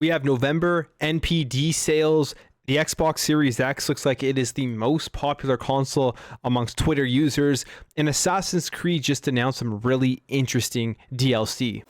We have November NPD sales. The Xbox Series X looks like it is the most popular console amongst Twitter users, and Assassin's Creed just announced some really interesting DLC.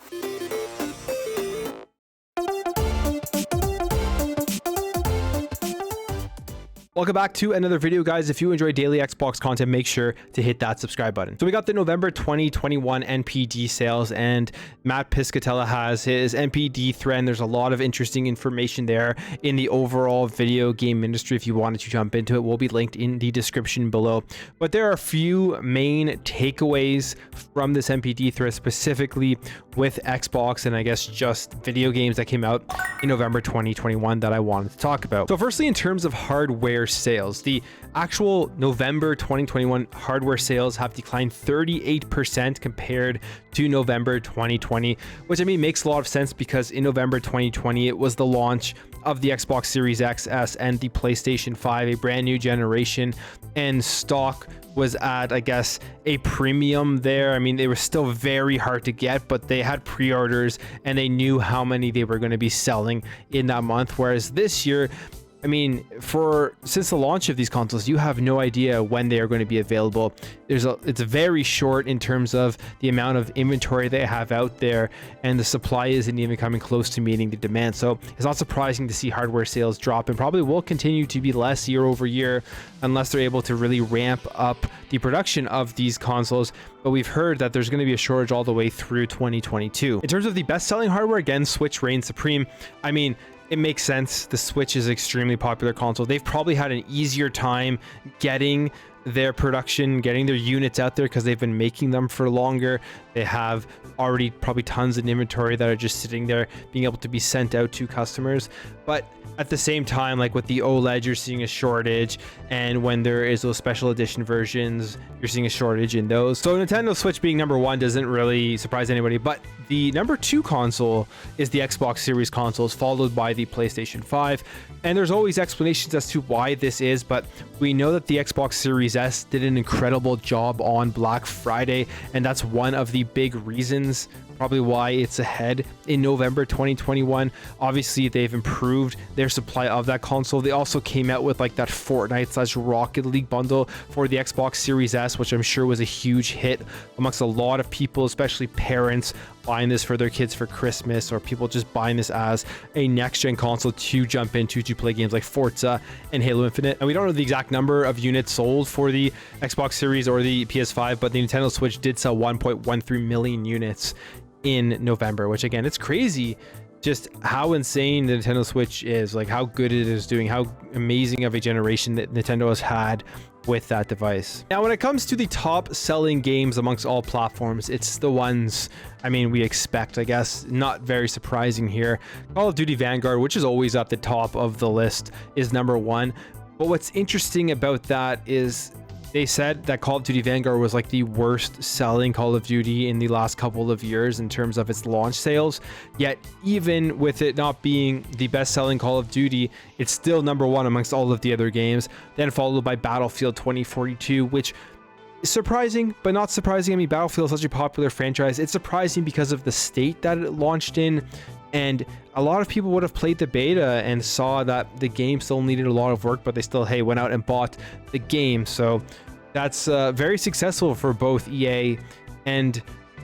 Welcome back to another video, guys. If you enjoy daily Xbox content, make sure to hit that subscribe button. So we got the November 2021 NPD sales, and Matt Piscatella has his NPD thread. There's a lot of interesting information there in the overall video game industry. If you wanted to jump into it, will be linked in the description below. But there are a few main takeaways from this NPD thread, specifically with Xbox and I guess just video games that came out in November 2021 that I wanted to talk about. So firstly, in terms of hardware sales, the actual November 2021 hardware sales have declined 38% compared to November 2020, which I mean makes a lot of sense because in November 2020 it was the launch of the Xbox Series XS and the PlayStation 5, a brand new generation, and stock was at, I guess, a premium there. I mean, they were still very hard to get, but they had pre-orders and they knew how many they were going to be selling in that month. Whereas this year, I mean, since the launch of these consoles, you have no idea when they are going to be available. It's very short in terms of the amount of inventory they have out there, and the supply isn't even coming close to meeting the demand. So it's not surprising to see hardware sales drop, and probably will continue to be less year over year unless they're able to really ramp up the production of these consoles. But we've heard that there's going to be a shortage all the way through 2022. In terms of the best-selling hardware, again, Switch reigns supreme. I mean, it makes sense. The Switch is an extremely popular console. They've probably had an easier time getting their production, getting their units out there because they've been making them for longer. They have already probably tons of inventory that are just sitting there being able to be sent out to customers. But at the same time, like with the OLED, you're seeing a shortage, and when there is those special edition versions, you're seeing a shortage in those. So Nintendo Switch being number one doesn't really surprise anybody, but the number two console is the Xbox Series consoles, followed by the PlayStation 5. And there's always explanations as to why this is, but we know that the Xbox Series S did an incredible job on Black Friday, and that's one of the big reasons probably why it's ahead in November 2021. Obviously, they've improved their supply of that console. They also came out with like that Fortnite / Rocket League bundle for the Xbox Series S, which I'm sure was a huge hit amongst a lot of people, especially parents buying this for their kids for Christmas, or people just buying this as a next-gen console to jump into to play games like Forza and Halo Infinite. And we don't know the exact number of units sold for the Xbox Series or the PS5, but the Nintendo Switch did sell 1.13 million units in November, which again, it's crazy just how insane the Nintendo Switch is, like how good it is doing, how amazing of a generation that Nintendo has had with that device. Now, when it comes to the top selling games amongst all platforms, it's the ones, I mean, we expect, I guess, not very surprising here. Call of Duty Vanguard, which is always at the top of the list, is number one. But what's interesting about that is they said that Call of Duty Vanguard was like the worst selling Call of Duty in the last couple of years in terms of its launch sales. Yet even with it not being the best selling Call of Duty, it's still number one amongst all of the other games. Then followed by Battlefield 2042, which is surprising, but not surprising. I mean, Battlefield is such a popular franchise. It's surprising because of the state that it launched in. And a lot of people would have played the beta and saw that the game still needed a lot of work, but they still, hey, went out and bought the game. So that's very successful for both EA and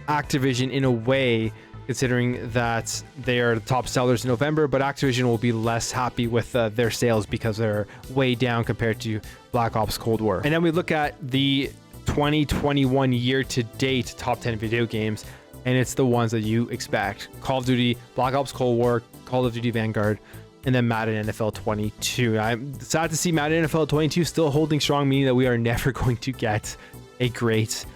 Activision in a way, considering that they are the top sellers in November, but Activision will be less happy with their sales because they're way down compared to Black Ops Cold War. And then we look at the 2021 year-to-date top 10 video games, and it's the ones that you expect: Call of Duty, Black Ops Cold War, Call of Duty Vanguard, and then Madden NFL 22. I'm sad to see Madden NFL 22 still holding strong, meaning that we are never going to get a great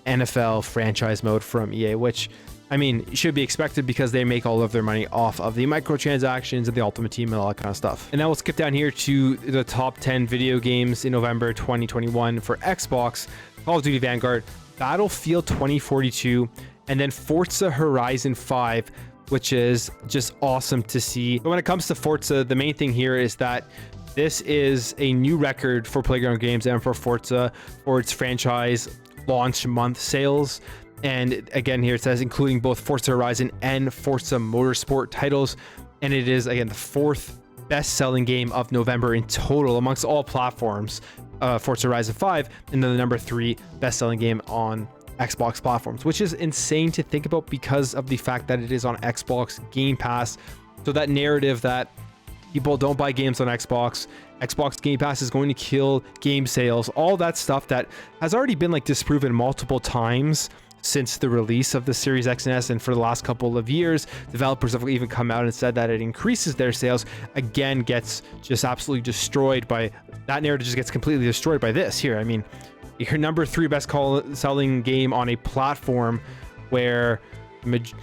NFL franchise mode from EA, which, I mean, should be expected because they make all of their money off of the microtransactions and the Ultimate Team and all that kind of stuff. And now we'll skip down here to the top 10 video games in November 2021 for Xbox: Call of Duty Vanguard, Battlefield 2042, and then Forza Horizon 5, which is just awesome to see. But when it comes to Forza, the main thing here is that this is a new record for Playground Games and for Forza for its franchise launch month sales. And again, here it says including both Forza Horizon and Forza Motorsport titles. and it is, again, the 4th best-selling game of November in total amongst all platforms, Forza Horizon 5, and then the number 3 best-selling game on Xbox platforms, which is insane to think about because of the fact that it is on Xbox Game Pass. So that narrative that people don't buy games on Xbox Game Pass is going to kill game sales, all that stuff that has already been like disproven multiple times since the release of the Series X and S, and for the last couple of years, developers have even come out and said that it increases their sales. Again, gets just absolutely destroyed by that narrative, just gets completely destroyed by this here. I mean, your number 3 best selling game on a platform where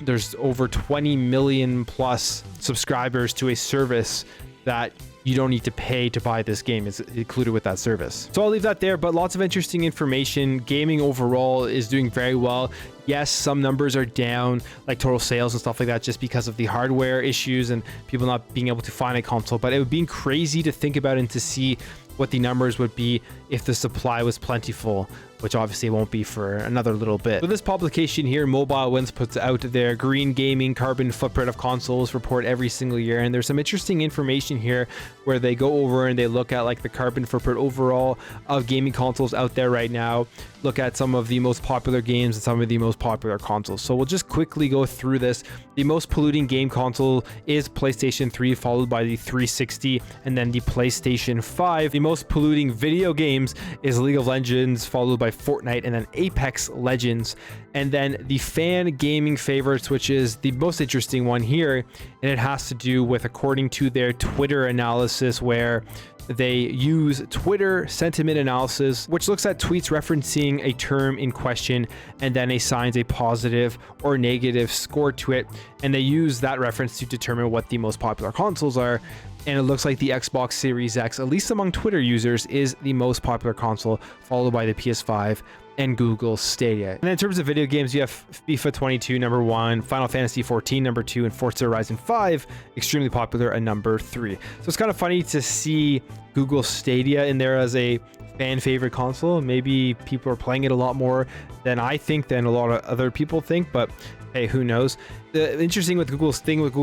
there's over 20 million plus subscribers to a service that you don't need to pay to buy this game is included with that service. So I'll leave that there, but lots of interesting information. Gaming overall is doing very well. Yes, some numbers are down, like total sales and stuff like that, just because of the hardware issues and people not being able to find a console. But it would be crazy to think about and to see what the numbers would be if the supply was plentiful, which obviously won't be for another little bit. So this publication here, Mobile Wins, puts out their green gaming carbon footprint of consoles report every single year, and there's some interesting information here where they go over and they look at like the carbon footprint overall of gaming consoles out there right now, look at some of the most popular games and some of the most popular consoles. So we'll just quickly go through this. The most polluting game console is PlayStation 3, followed by the 360 and then the PlayStation 5. The most polluting video games is League of Legends, followed by Fortnite and then Apex Legends. And then the fan gaming favorites, which is the most interesting one here, and it has to do with, according to their Twitter analysis, where they use Twitter sentiment analysis, which looks at tweets referencing a term in question and then assigns a positive or negative score to it, and they use that reference to determine what the most popular consoles are. And it looks like the Xbox Series X, at least among Twitter users, is the most popular console, followed by the PS5 and Google Stadia. And then in terms of video games, you have FIFA 22 number 1, Final Fantasy 14 number 2, and Forza Horizon 5 extremely popular at number 3. So it's kind of funny to see Google Stadia in there as a fan favorite console. Maybe people are playing it a lot more than I think, than a lot of other people think, but hey, who knows. The interesting with Google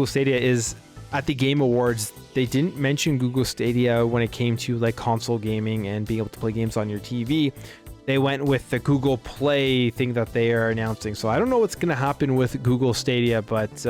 Stadia is at the Game Awards, they didn't mention Google Stadia when it came to like console gaming and being able to play games on your TV. They went with the Google Play thing that they are announcing. So I don't know what's going to happen with Google Stadia, but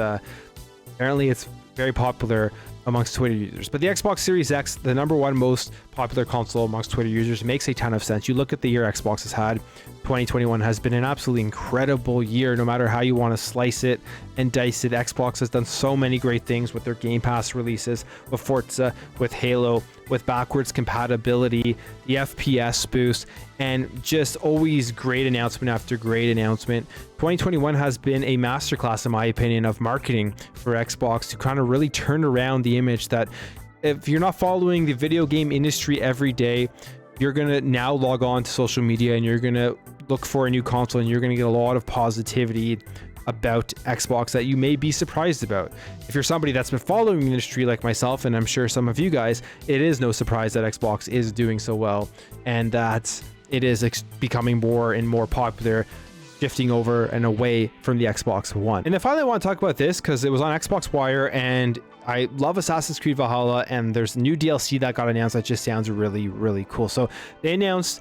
apparently it's very popular amongst Twitter users. But the Xbox Series X, the number 1 most popular console amongst Twitter users, makes a ton of sense. You look at the year Xbox has had. 2021 has been an absolutely incredible year, no matter how you want to slice it and dice it. Xbox has done so many great things with their Game Pass releases, with Forza, with Halo, with backwards compatibility, the FPS boost, and just always great announcement after great announcement. 2021 has been a masterclass, in my opinion, of marketing for Xbox to kind of really turn around the image that if you're not following the video game industry every day, you're going to now log on to social media and you're going to look for a new console and you're going to get a lot of positivity about Xbox that you may be surprised about. If you're somebody that's been following the industry like myself, and I'm sure some of you guys, it is no surprise that Xbox is doing so well and that it is becoming more and more popular, shifting over and away from the Xbox One. And then finally, I want to talk about this because it was on Xbox Wire, and I love Assassin's Creed Valhalla, and there's new DLC that got announced that just sounds really, really cool. So they announced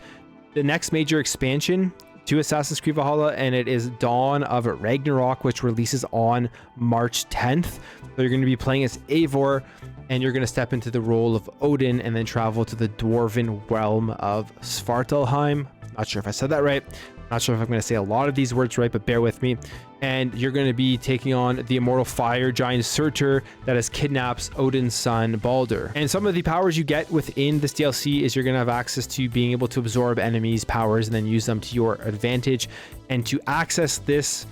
the next major expansion to Assassin's Creed Valhalla, and it is Dawn of Ragnarok, which releases on March 10th. So you're going to be playing as Eivor, and you're going to step into the role of Odin and then travel to the dwarven realm of Svartalheim. Not sure if I said that right. Not sure if I'm going to say a lot of these words right, but bear with me. And you're going to be taking on the immortal fire giant Surtur that has kidnapped Odin's son Baldur. And some of the powers you get within this DLC is you're going to have access to being able to absorb enemies' powers and then use them to your advantage. And to access this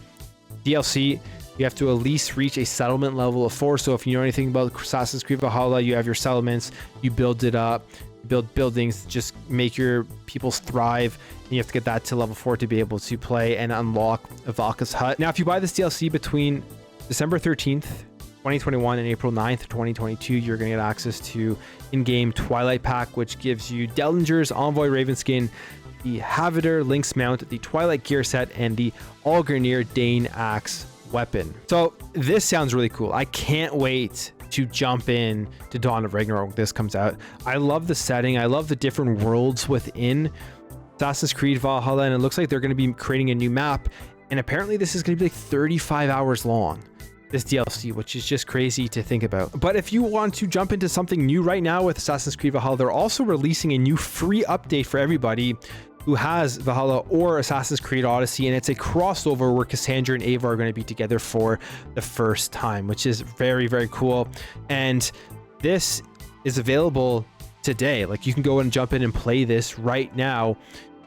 DLC, you have to at least reach a settlement level of 4. So if you know anything about Assassin's Creed Valhalla, you have your settlements, you build it up, build buildings, just make your peoples thrive, and you have to get that to level 4 to be able to play and unlock Valka's Hut. Now, if you buy this DLC between December 13th, 2021 and April 9th, 2022, you're going to get access to in-game Twilight Pack, which gives you Dellinger's Envoy Ravenskin, the Haviter Lynx Mount, the Twilight Gear Set, and the Algernir Dane Axe weapon. So this sounds really cool. I can't wait to jump in to Dawn of Ragnarok when this comes out. I love the setting. I love the different worlds within Assassin's Creed Valhalla, and it looks like they're going to be creating a new map, and apparently this is going to be like 35 hours long, this DLC, which is just crazy to think about. But if you want to jump into something new right now with Assassin's Creed Valhalla, they're also releasing a new free update for everybody who has Valhalla or Assassin's Creed Odyssey, and it's a crossover where Cassandra and Ava are going to be together for the first time, which is very, very cool. And this is available today. Like, you can go and jump in and play this right now.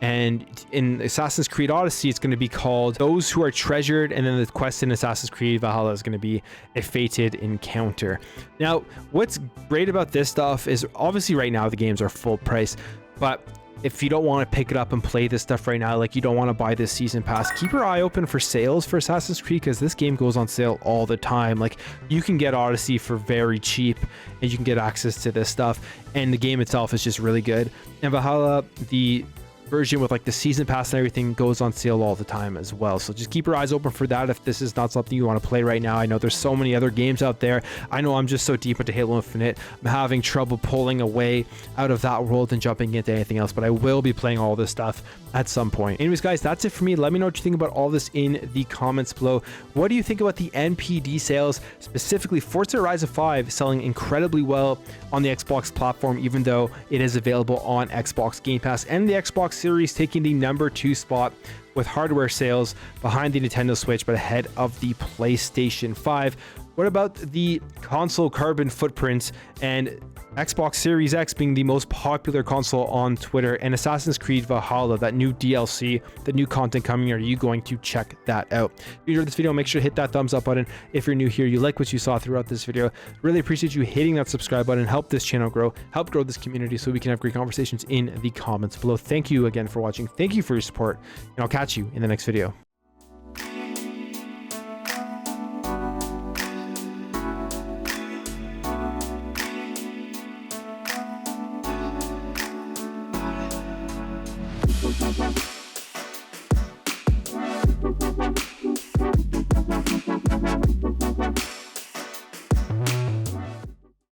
And in Assassin's Creed Odyssey, it's going to be called Those Who Are Treasured, and then the quest in Assassin's Creed Valhalla is going to be a fated encounter. Now, what's great about this stuff is obviously right now the games are full price, but if you don't want to pick it up and play this stuff right now, like you don't want to buy this season pass, keep your eye open for sales for Assassin's Creed, because this game goes on sale all the time. Like, you can get Odyssey for very cheap and you can get access to this stuff, and the game itself is just really good. And Valhalla, the version with like the season pass and everything, goes on sale all the time as well. So just keep your eyes open for that if this is not something you want to play right now. I know there's so many other games out there. I know I'm just so deep into Halo Infinite, I'm having trouble pulling away out of that world and jumping into anything else, but I will be playing all this stuff at some point. Anyways, guys, that's it for me. Let me know what you think about all this in the comments below. What do you think about the NPD sales, specifically Forza Horizon 5 selling incredibly well on the Xbox platform, even though it is available on Xbox Game Pass, and the Xbox Series taking the #2 spot with hardware sales behind the Nintendo Switch, but ahead of the PlayStation 5. What about the console carbon footprint and Xbox Series X being the most popular console on Twitter, and Assassin's Creed Valhalla, that new DLC, the new content coming? Are you going to check that out? If you enjoyed this video, make sure to hit that thumbs up button. If you're new here, you like what you saw throughout this video, really appreciate you hitting that subscribe button. Help this channel grow, help grow this community so we can have great conversations in the comments below. Thank you again for watching. Thank you for your support, and I'll catch you in the next video. Bye.